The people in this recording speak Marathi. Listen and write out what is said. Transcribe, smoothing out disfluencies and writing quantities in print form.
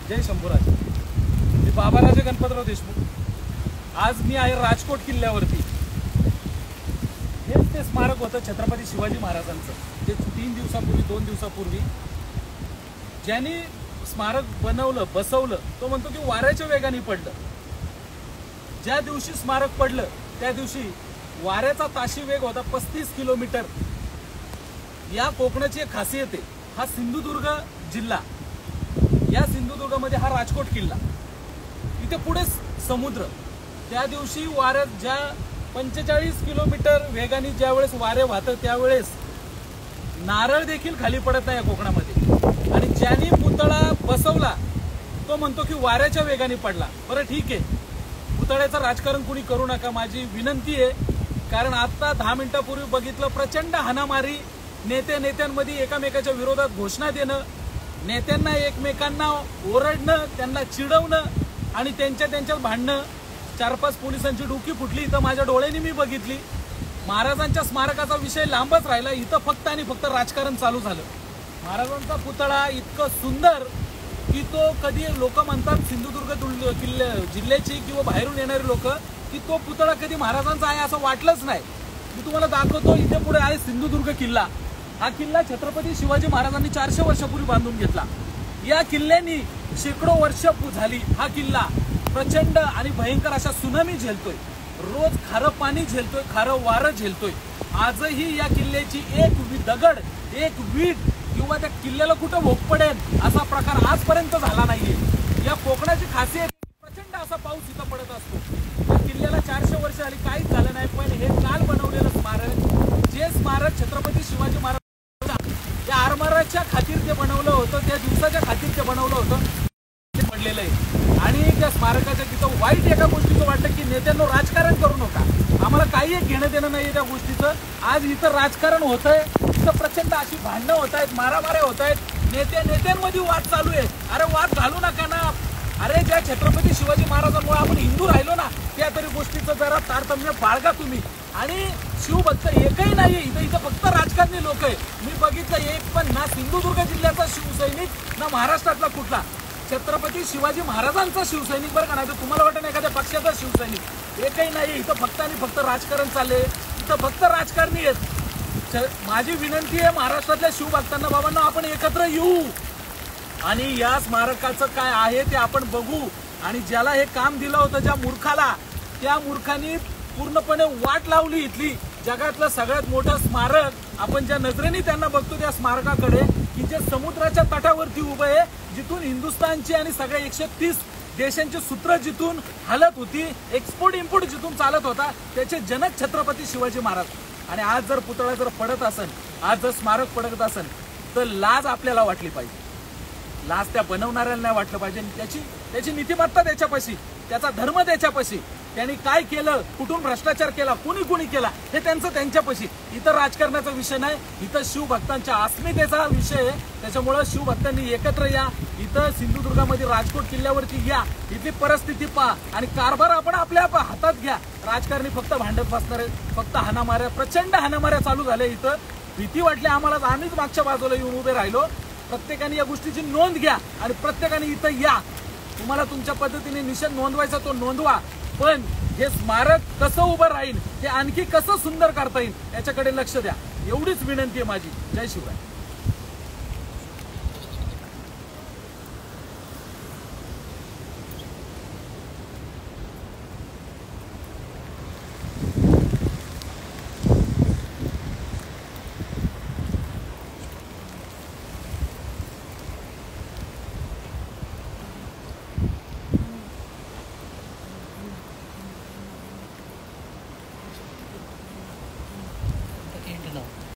जय शंभूराज. मी बाबाराजे गणपतराव देशमुख. आज मी आहे राजकोट किल्ल्यावरती. हेच ते स्मारक होतं छत्रपती शिवाजी महाराजांचं. ते 2 दिवसापूर्वी ज्यांनी स्मारक बनवलं बसवलं तो म्हणतो की वाऱ्याच्या वेगाने पडलं. ज्या दिवशी स्मारक पडलं त्या दिवशी वाऱ्याचा ताशी वेग होता 35 किलोमीटर. या कोकणाची एक खासियत आहे. हा सिंधुदुर्ग जिल्हा, या सिंधुदुर्गामध्ये हा राजकोट किल्ला, इथे पुढे समुद्र. त्या दिवशी वाऱ्यात ज्या 45 किलोमीटर वेगाने ज्यावेळेस वारे वाहतं त्यावेळेस नारळ देखील खाली पडत नाही या कोकणामध्ये. आणि ज्यांनी पुतळा बसवला तो म्हणतो की वाऱ्याच्या वेगाने पडला. बरं ठीक आहे, पुतळ्याचं राजकारण कुणी करू नका, माझी विनंती आहे. कारण आता 10 मिनिटापूर्वी बघितलं प्रचंड हाणामारी, नेत्यांमध्ये एकामेकाच्या विरोधात घोषणा देणं, नेत्यांना एकमेकांना ओरडणं, त्यांना चिडवणं आणि त्यांच्यात भांडणं. 4-5 पोलिसांची डोकी फुटली. इथं माझ्या डोळ्यांनी मी बघितली. महाराजांच्या स्मारकाचा विषय लांबच राहिला, इथं फक्त आणि फक्त राजकारण चालू झालं. महाराजांचा पुतळा इतकं सुंदर की तो कधी लोक म्हणतात सिंधुदुर्ग जिल्ह्याची किंवा बाहेरून येणारे लोक की तो पुतळा कधी महाराजांचा आहे असं वाटलंच नाही. मी तुम्हाला दाखवतो. इथे पुढे आहे सिंधुदुर्ग किल्ला. हा किल्ला छत्रपती शिवाजी महाराजांनी 400 वर्षापूर्वी बांधून घेतला. या किल्ल्यानी शेकडो वर्ष झाली हा किल्ला प्रचंड आणि भयंकर अशा सुनामी झेलतोय. रोज खारं पाणी झेलतोय, खारं वारं झेलतोय. आजही या किल्ल्याची एक दगड, एक वीट किंवा त्या किल्ल्याला कुठं भोग पडेल असा प्रकार आजपर्यंत झाला नाहीये. या कोकणाची खासियत प्रचंड असा पाऊस इथं पडत असतो. या किल्ल्याला 400 वर्ष आली, काहीच झालं नाही. पण हे काल बनवलेलं स्मारक, जे स्मारक छत्रपती शिवाजी महाराज त्या आरमाराच्या खातीर ते बनवलं होतं, त्या दिवसाच्या खातीर ते बनवलं होतं, ते पडलेलं आहे. आणि त्या स्मारकाच्या तिथं वाईट एका गोष्टीचं वाटतं की नेत्यांना राजकारण करू नका. आम्हाला काही एक घेणं देणं नाही त्या गोष्टीचं. आज इथं राजकारण होतंय, इथं प्रचंड अशी भांडणं होत आहेत, मारामाऱ्या होत आहेत, नेत्यांमध्ये वाद चालू आहे. अरे वाद घालू नका ना. अरे ज्या छत्रपती शिवाजी महाराजांमुळे आपण हिंदू राहिलो ना, त्या तरी गोष्टीचं जरा तारतम्य बाळगा तुम्ही. आणि शिवभक्त एकही नाहीये इथं फक्त राजकारणी लोक आहे. मी बघितलं एक पण ना सिंधुदुर्ग जिल्ह्याचा शिवसैनिक ना महाराष्ट्रातला कुठला. छत्रपती शिवाजी महाराजांचा शिवसैनिक बरं का, नाही तर तुम्हाला वाटतं एखाद्या पक्षाचा शिवसैनिक. एकही नाही इथं फक्त आणि फक्त राजकारण चालले. इथं फक्त राजकारणी आहेत. माझी विनंती आहे महाराष्ट्रातल्या शिवभक्तांना, बाबांना आपण एकत्र येऊ आणि या स्मारकाचं काय आहे ते आपण बघू. आणि ज्याला हे काम दिलं होतं, ज्या मूर्खाला, त्या मूर्खांनी पूर्णपणे वाट लावली इथली. जगातलं सगळ्यात मोठं स्मारक आपण ज्या नजरेने त्यांना बघतो त्या स्मारकाकडे, की जे समुद्राच्या तटावरती उभं आहे, जिथून हिंदुस्थानची आणि सगळ्या 130 देशांची सूत्र जिथून हलत होती, एक्सपोर्ट इम्पोर्ट जिथून चालत होता, त्याचे जनक छत्रपती शिवाजी महाराज. आणि आज जर पुतळा जर पडत असेल, आज जर स्मारक पडत असेल तर लाज आपल्याला वाटली पाहिजे. लाज त्या बनवणाऱ्याला नाही वाटलं पाहिजे. त्याची नीतिमत्ता त्याच्यापाशी, त्याचा धर्म त्याच्यापाशी, त्यांनी काय केलं, कुठून भ्रष्टाचार केला, कुणी केला हे त्यांच्यापाशी. इथं राजकारणाचा विषय नाही, इथं शिवभक्तांच्या अस्मितेचा विषय आहे. त्याच्यामुळं शिवभक्तांनी एकत्र या. इथं सिंधुदुर्गामध्ये राजकोट किल्ल्यावरती या, इथली परिस्थिती पहा आणि कारभार आपण आपल्या हातात घ्या. राजकारणी फक्त भांडत बसणार आहेत, फक्त हाणामाऱ्या, प्रचंड हाणामाऱ्या चालू झाल्या. इथं भीती वाटली आम्हाला, आम्हीच मागच्या बाजूला येऊन उभे राहिलो. प्रत्येकाने या गोष्टीची नोंद घ्या आणि प्रत्येकाने इथं या. तुम्हाला तुमच्या पद्धतीने निषेध नोंदवायचा तो नोंदवा, पण हे स्मारक कसं उभं राहील, ते आणखी कसं सुंदर करता येईल याच्याकडे लक्ष द्या. एवढीच विनंती आहे माझी. जय शिवराय.